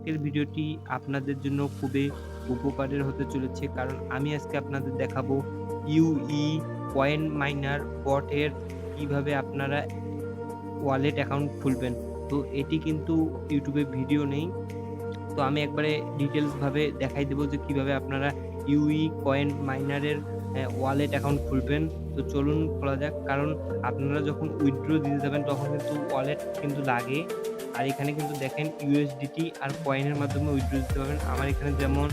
আজকের ভিডিওটি আপনাদের জন্য খুবই উপকারের হতে চলেছে, কারণ আমি আজকে আপনাদের দেখাবো ইউই কয়েন মাইনার বটের কিভাবে আপনারা ওয়ালেট অ্যাকাউন্ট খুলবেন। তো এটি কিন্তু ইউটিউবে ভিডিও নেই। তো আমি একবারে ডিটেইলস ভাবে দেখাই দেব যে কিভাবে আপনারা ইউই কয়েন মাইনারের ওয়ালেট অ্যাকাউন্ট খুলবেন। তো চলুন খোলা যাক। কারণ আপনারা যখন উইথড্র দিতে যাবেন তখন কিন্তু ওয়ালেট কিন্তু লাগে। আর এখানে কিন্তু দেখেন ইউএসডিটি আর কয়েনের মাধ্যমে উইথড্র দিতে পারবেন। আমার এখানে যেমন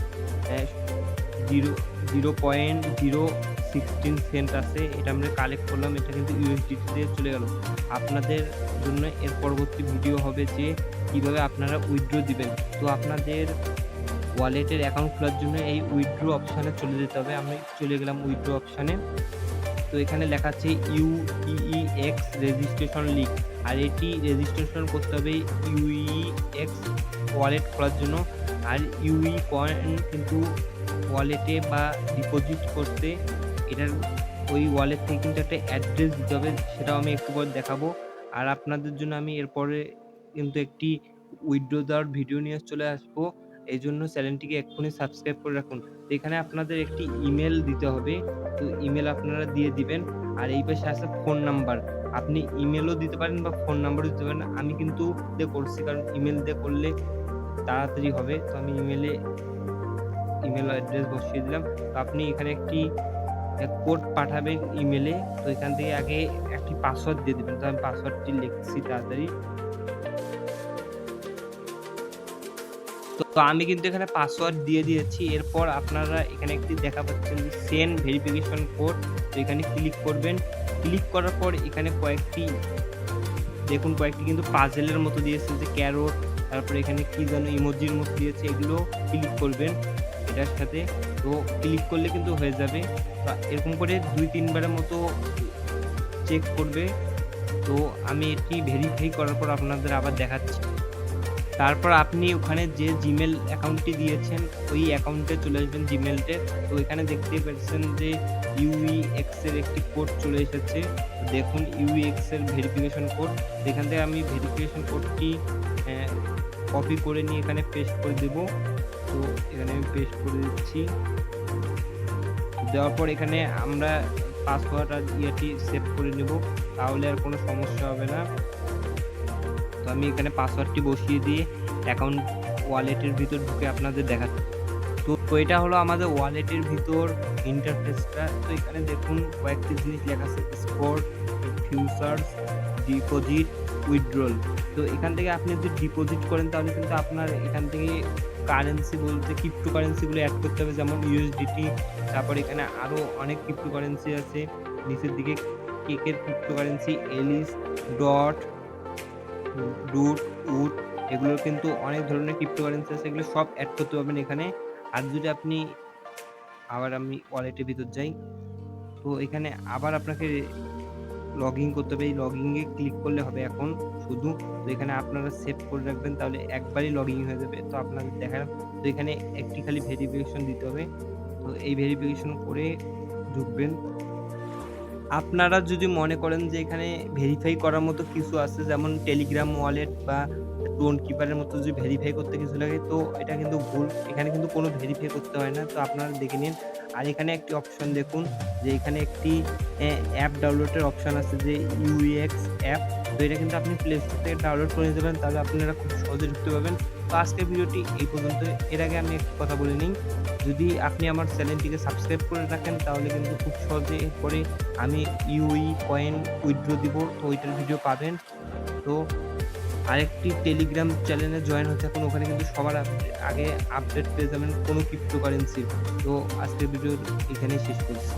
অ্যা 0.016 সেন্ট আছে। এটা আমরা কালেক্ট করলাম। এটা কিন্তু ইউএসডিটি তে চলে গেল। আপনাদের জন্য এর পরবর্তী ভিডিও হবে যে কিভাবে আপনারা উইথড্র দিবেন। তো আপনাদের ওয়ালেটের অ্যাকাউন্ট খোলার জন্য এই উইথড্র অপশনে চলে যেতে হবে। আমি চলে গেলাম উইথড্র অপশনে। তো এখানে লেখা আছে ইউইএক্স রেজিস্ট্রেশন লিংক, আর এটি রেজিস্ট্রেশন করতে হবে ইউইএক্স ওয়ালেট খোলার জন্য। আর ইউই কয়েন কিন্তু ওয়ালেটে বা ডিপোজিট করতে এটার ওই ওয়ালেট থেকে কিন্তু একটা অ্যাড্রেস দিতে হবে, সেটাও আমি একটু পরে দেখাবো। আর আপনাদের জন্য আমি এরপরে কিন্তু একটি উইথড্র দেওয়ার ভিডিও নিয়ে চলে আসবো। এইজন্য চ্যানেলটিকে এক্ষুনি সাবস্ক্রাইব করে রাখুন। তো এখানে আপনাদের একটি ইমেল দিতে হবে। তো ইমেল আপনারা দিয়ে দিবেন। আর এই পাশে আছে ফোন নাম্বার। আপনি ইমেলও দিতে পারেন বা ফোন নাম্বারও দিতে পারেন। আমি কিন্তু দিয়ে করছি, কারণ ইমেল দিয়ে করলে তাড়াতাড়ি হবে। তো আমি ইমেল অ্যাড্রেস বসিয়ে দিলাম। তো আপনি এখানে একটি কোড পাঠাবেন ইমেলে। তো এখান থেকে আগে একটি পাসওয়ার্ড দিয়ে দিবেন। তো আমি পাসওয়ার্ডটি লিখছি তাড়াতাড়ি। তো আমি কিন্তু এখানে পাসওয়ার্ড দিয়ে দিয়েছি। এরপর আপনারা এখানে একটি দেখা পাচ্ছেন যে সেন্ড ভেরিফিকেশন কোড। তো এখানে ক্লিক করবেন। ক্লিক করার পর এখানে কয়েকটি কিন্তু পাজেলের মতো দিয়েছে, যে ক্যারট, তারপরে এখানে কি যেন ইমোজির মতো দিয়েছে, এগুলো ক্লিক করবেন এটার সাথে। তো ক্লিক করলে কিন্তু হয়ে যাবে। এরকম করে ২-৩ বারের মতো চেক করবে। তো আমি এটি ভেরিফাই করার পর আপনাদের আবার দেখাচ্ছি। তারপর আপনি ওখানে যে জিমেল অ্যাকাউন্টটি দিয়েছেন ওই অ্যাকাউন্টে চলে আসবেন, জিমেলটে। তো এখানে দেখতেই পাচ্ছেন যে ইউইএক্স এর একটি কোড চলে এসেছে। দেখুন ইউইএক্স এর ভেরিফিকেশন কোড। এখান থেকে আমি ভেরিফিকেশন কোডটি কপি করে নিয়ে এখানে পেস্ট করে দেব। তো এখানে আমি পেস্ট করে দিচ্ছি। দেওয়ার পর এখানে আমরা পাসওয়ার্ড আর ইয়েটি সেভ করে নেব, তাহলে আর কোনো সমস্যা হবে না। তো আমি এখানে পাসওয়ার্ডটি বসিয়ে দিয়ে অ্যাকাউন্ট ওয়ালেটের ভিতর ঢুকে আপনাদের দেখাচ্ছি। তো এটা হলো আমাদের ওয়ালেটের ভিতর ইন্টারফেসটা। তো এখানে দেখুন কয়েকটি জিনিস লেখা আছে, স্পট, ফিউচার্স, ডিপোজিট, উইথড্রল। তো এখান থেকে আপনি যদি ডিপোজিট করেন তাহলে কিন্তু আপনার এখান থেকে কারেন্সি বলতে ক্রিপ্টো কারেন্সিগুলো অ্যাড করতে হবে, যেমন ইউএসডিটি। তারপর এখানে আরও অনেক ক্রিপ্টো কারেন্সি আছে। নিচের দিকে কেকের cryptocurrency, Alice, dot, root, wood, এগুলোর কিন্তু অনেক ধরনের ক্রিপ্টোকারেন্সি আছে। এগুলো সব অ্যাড করতে পারবেন এখানে। আর যদি আপনি আমি ওয়ালেটের ভিতর যাই। তো এখানে আবার আপনাকে লগইন করতে হবে। এই লগইনে ক্লিক করলে হবে এখন শুধু। তো এখানে আপনারা সেভ করে রাখবেন, তাহলে একবারই লগইন হয়ে যাবে। তো আপনাদের দেখালাম। তো এখানে একটি খালি ভেরিফিকেশন দিতে হবে। তো এই ভেরিফিকেশন করে ঢুকবেন। আপনারা যদি মনে করেন যে এখানে ভেরিফাই করার মতো কিছু আছে, যেমন টেলিগ্রাম ওয়ালেট বা টোন কিপারের মতো যদি ভেরিফাই করতে কিছু লাগে, তো এটা কিন্তু ভুল। এখানে কিন্তু কোনো ভেরিফাই করতে হয় না। তো আপনারা দেখে নিন। আর এখানে একটি অপশন দেখুন যে এখানে একটি অ্যাপ ডাউনলোডের অপশন আছে, যে ইউএক্স অ্যাপ। তো এটা কিন্তু আপনি প্লে স্টোর থেকে ডাউনলোড করে নিতে পারেন, তাহলে আপনারা খুব সহজে ঢুকতে পারবেন। তো আজকের ভিডিওটি এই পর্যন্ত। এর আগে আমি একটু কথা বলে নিই। যদি আপনি আমার চ্যানেলটিকে সাবস্ক্রাইব করে রাখেন তাহলে কিন্তু খুব সহজে এরপরে আমি ইউই কয়েন উইথড্র দিব, তো ওইটার ভিডিও পাবেন। তো আরেকটি টেলিগ্রাম চ্যানেলে জয়েন হতে থাকুন, ওখানে কিন্তু সবার আগে আপডেট পেয়ে যাবেন কোনো ক্রিপ্টোকারেন্সির। তো আজকের ভিডিও এখানেই শেষ করছি।